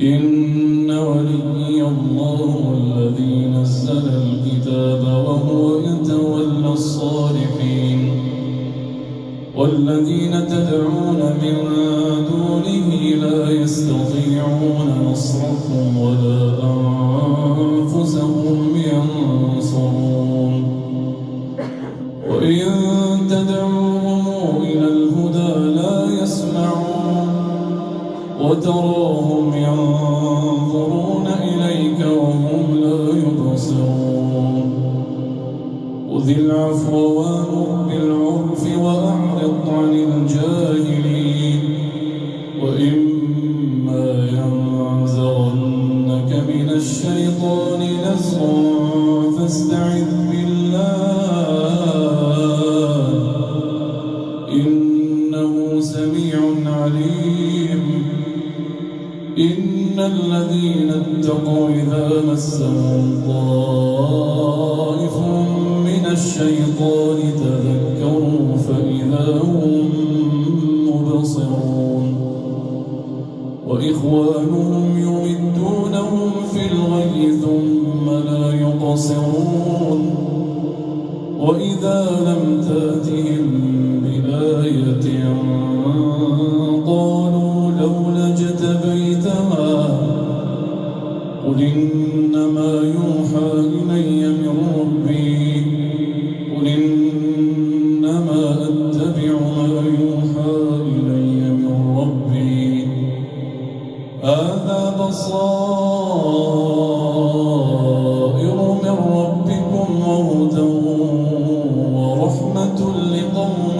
إن وليي الله الذي نزل الكتاب وهو يتولى الصالحين والذين تدعون من دونه لا يستطيعون نصركم ولا أنفسهم ينصرون وإن تدعوهم إلى الهدى لا يسمعون وتراهم ينظرون إليك وهم لا يبصرون خذ العفو وأمر بالعرف وأعرض عن الجاهلين وإما ينزغنك من الشيطان نزغ فاستعذ بالله إنه سميع عليم إن الذين اتقوا إذا مسهم طائف من الشيطان تذكروا فإذا هم مبصرون وإخوانهم يمدونهم في الغي ثم لا يقصرون وإذا لم تأتهم بآية قالوا لولا اجتبيتها قل إنما يوحى إلي من ربي قل إنما أتبع ما يوحى إلي من ربي هذا بصائر من ربكم وهدى ورحمة لقوم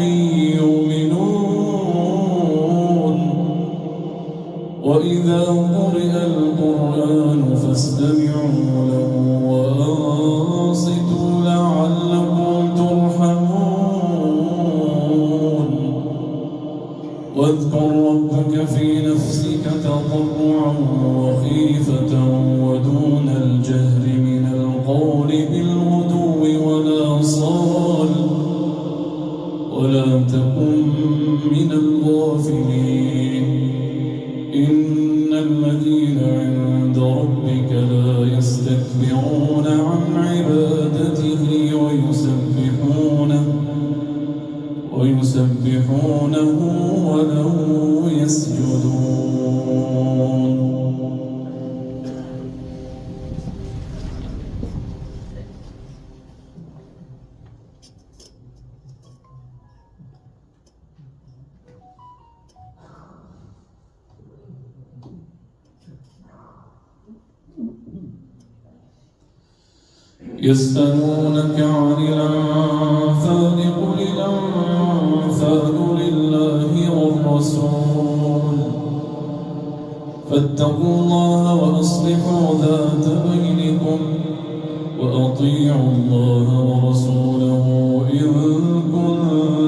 يؤمنون وإذا قرئ القرآن فاستمعوا له وأنصتوا لعلكم ترحمون واذكر ربك في نفسك تضرعا وخيفة ودون الجهر من القول بالغدو والآصال ولا تكن من الغافلين إن الذين عند ربك لا يستكبرون عن عبادته ويسبحونه وله يسجدون. يسألونك عن الأنفال قل الأنفال لله والرسول فاتقوا الله وأصلحوا ذات بينكم وأطيعوا الله ورسوله إن كنتم